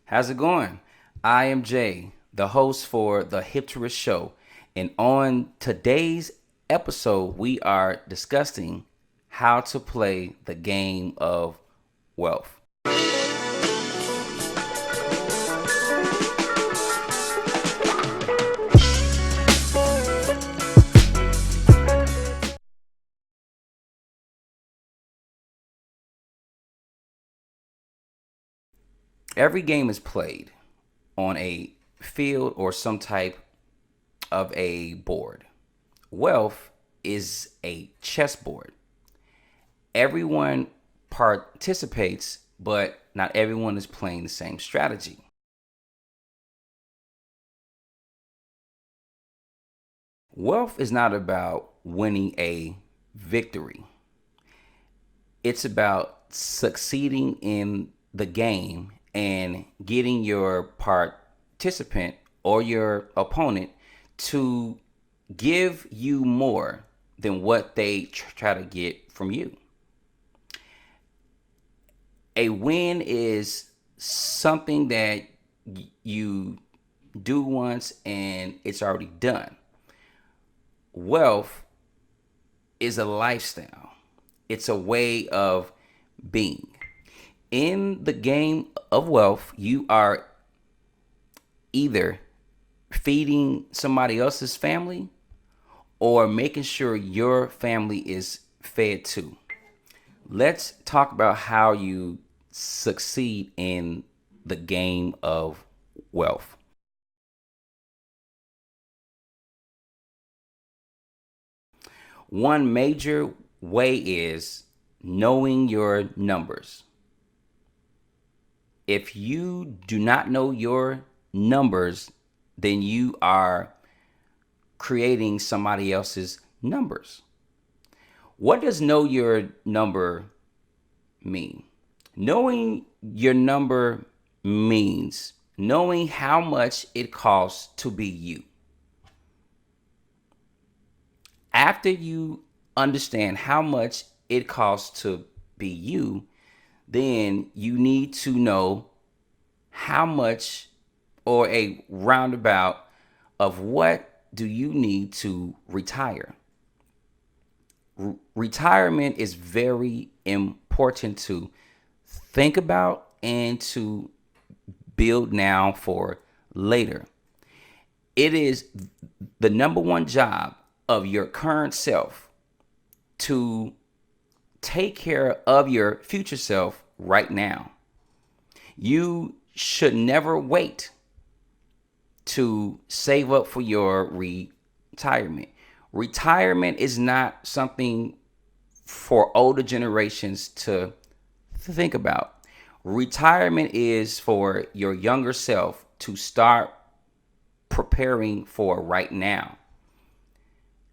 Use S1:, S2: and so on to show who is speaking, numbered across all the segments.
S1: How's it going? I am Jay, the host for the hipturist show. And on today's episode, we are discussing how to play the game of wealth. Every game is played on a field or some type of a board. Wealth is a chessboard. Everyone participates, but not everyone is playing the same strategy. Wealth is not about winning a victory. It's about succeeding in the game and getting your participant or your opponent to give you more than what they try to get from you. A win is something that you do once and it's already done. Wealth is a lifestyle. It's a way of being. In the game of wealth, you are either feeding somebody else's family or making sure your family is fed too. Let's talk about how you succeed in the game of wealth. One major way is knowing your numbers. If you do not know your numbers, then you are creating somebody else's numbers. What does know your number mean? Knowing your number means knowing how much it costs to be you. After you understand how much it costs to be you, then you need to know how much or a roundabout of what do you need to retire. Retirement is very important to think about and to build now for later. It is the number one job of your current self to take care of your future self right now. You should never wait to save up for your retirement. Retirement is not something for older generations to think about. Retirement is for your younger self to start preparing for right now.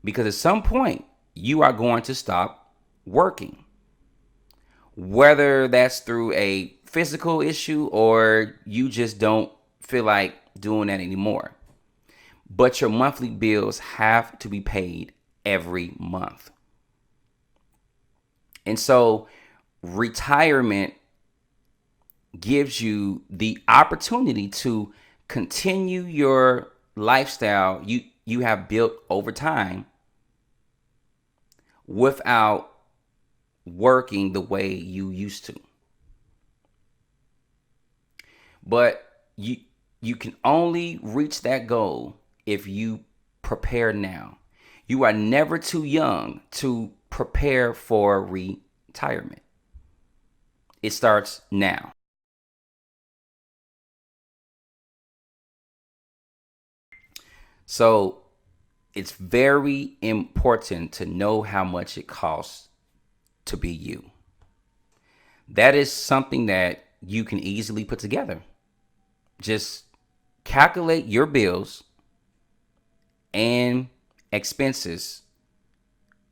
S1: Because at some point, you are going to stop working. Whether that's through a physical issue or you just don't feel like doing that anymore. But your monthly bills have to be paid every month. And so retirement gives you the opportunity to continue your lifestyle you have built over time without working the way you used to. But you can only reach that goal if you prepare now. You are never too young to prepare for retirement. It starts now. So it's very important to know how much it costs to be you. That is something that you can easily put together. Just calculate your bills and expenses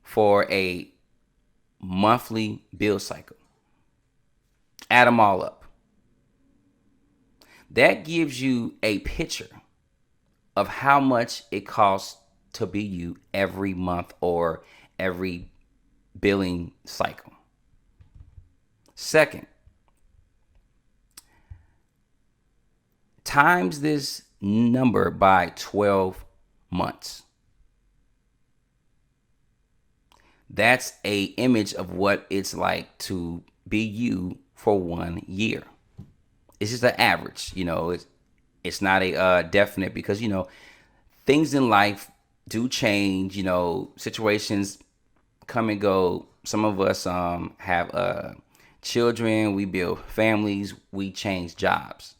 S1: for a monthly bill cycle. Add them all up. That gives you a picture of how much it costs to be you every month or every billing cycle. Second, times this number by 12 months. That's a image of what it's like to be you for 1 year. It's just an average, it's not a definite, because things in life do change. Situations come and go. Some of us have children, we build families, we change jobs.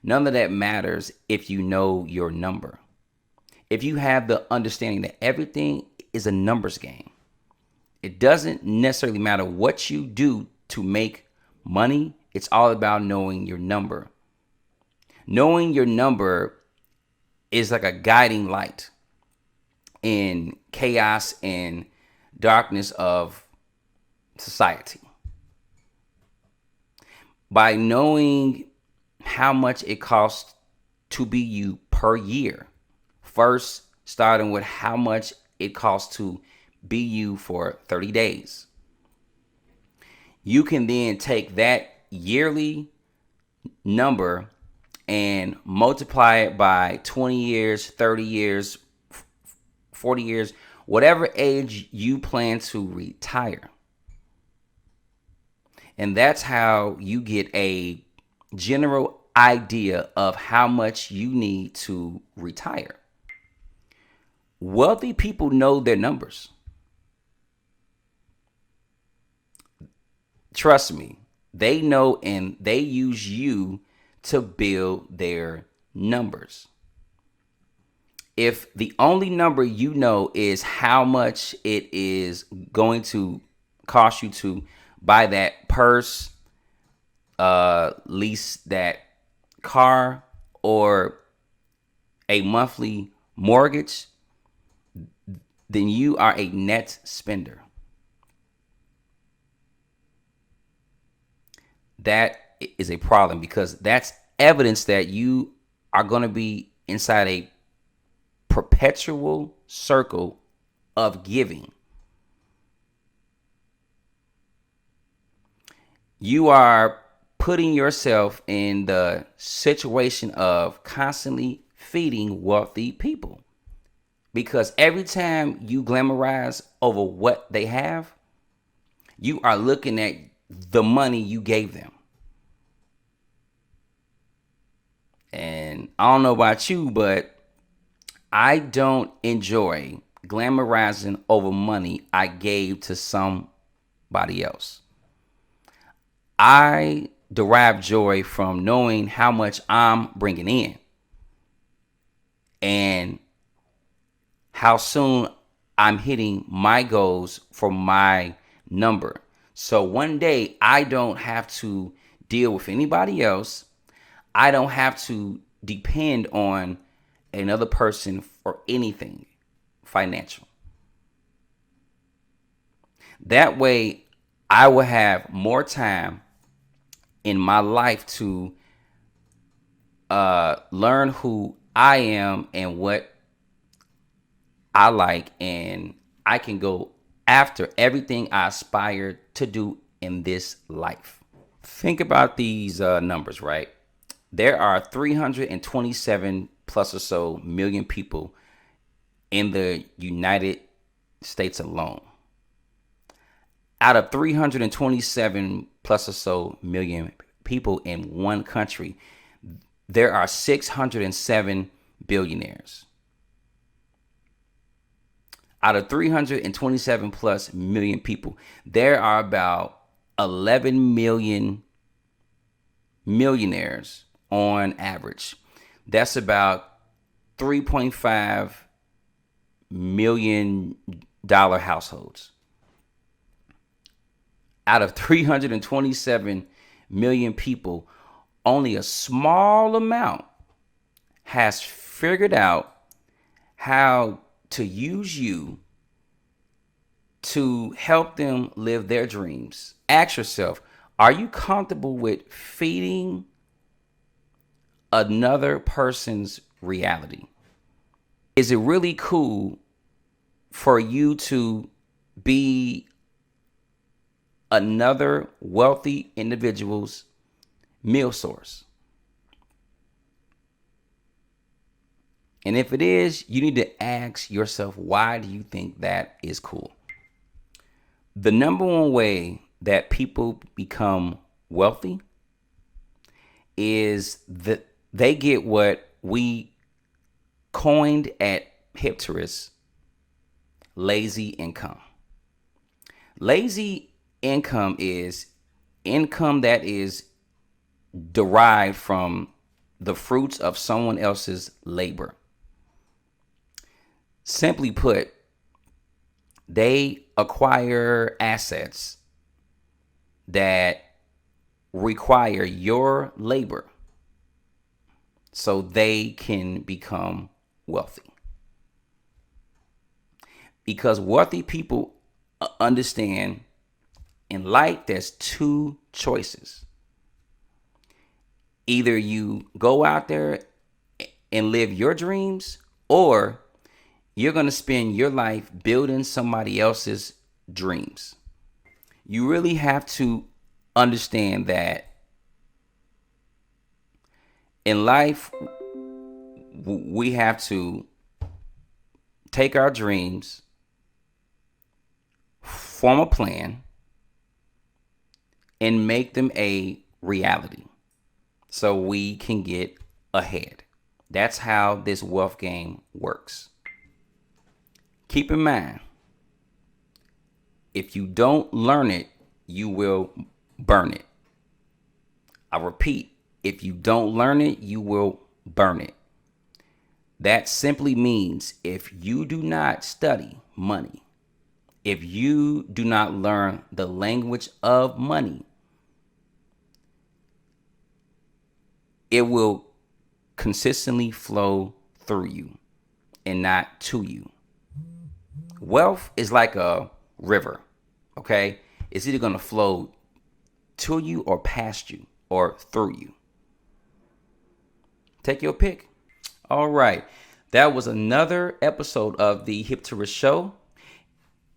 S1: None of that matters if you know your number. If you have the understanding that everything is a numbers game, it doesn't necessarily matter what you do to make money. It's all about knowing your number. Knowing your number is like a guiding light in chaos and darkness of society. By knowing how much it costs to be you per year, first starting with how much it costs to be you for 30 days. You can then take that yearly number and multiply it by 20 years, 30 years, 40 years, whatever age you plan to retire. And that's how you get a general idea of how much you need to retire. Wealthy people know their numbers. Trust me, they know, and they use you to build their numbers. If the only number you know is how much it is going to cost you to buy that purse, lease that car, or a monthly mortgage, then you are a net spender. That is a problem, because that's evidence that you are going to be inside a perpetual circle of giving. You are putting yourself in the situation of constantly feeding wealthy people, because every time you glamorize over what they have, you are looking at the money you gave them. And I don't know about you, but I don't enjoy glamorizing over money I gave to somebody else. I derive joy from knowing how much I'm bringing in and how soon I'm hitting my goals for my number. So one day I don't have to deal with anybody else. I don't have to depend on another person for anything financial. That way I will have more time in my life to learn who I am and what I like, and I can go after everything I aspire to do in this life. Think about these numbers, right? There are 327 plus or so million people in the United States alone. Out of 327 plus or so million people in one country, there are 607 billionaires. Out of 327 plus million people, there are about 11 million millionaires on average. That's about $3.5 million households. Out of 327 million people, only a small amount has figured out how to use you to help them live their dreams. Ask yourself, are you comfortable with feeding another person's reality? Is it really cool for you to be another wealthy individual's meal source? And if it is, you need to ask yourself, why do you think that is cool? The number one way that people become wealthy is that they get what we coined at hipturist lazy income. Lazy income is income that is derived from the fruits of someone else's labor. Simply put, they acquire assets that require your labor so they can become wealthy. Because wealthy people understand in life there's two choices. Either you go out there and live your dreams, or you're going to spend your life building somebody else's dreams. You really have to understand that in life, we have to take our dreams, form a plan, and make them a reality so we can get ahead. That's how this wealth game works. Keep in mind, if you don't learn it, you will burn it. I repeat, if you don't learn it, you will burn it. That simply means if you do not study money, if you do not learn the language of money, it will consistently flow through you and not to you. Wealth is like a river, okay? It's either going to flow to you or past you or through you. Take your pick. All right. That was another episode of the hipturist Show.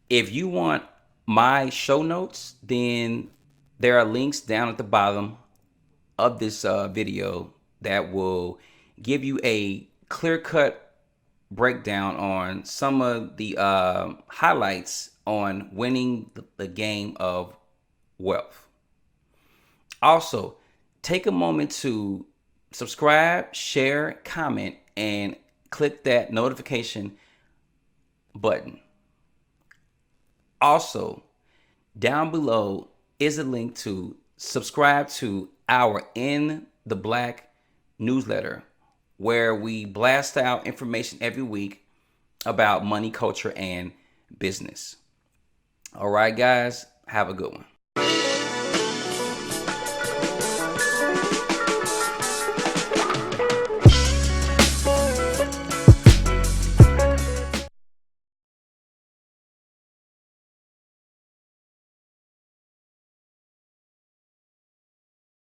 S1: If you want my show notes, then there are links down at the bottom of this video that will give you a clear-cut breakdown on some of the highlights on winning the game of wealth. Also, take a moment to subscribe, share, comment, and click that notification button. Also, down below is a link to subscribe to our In the Black newsletter, where we blast out information every week about money, culture, and business. All right, guys, have a good one.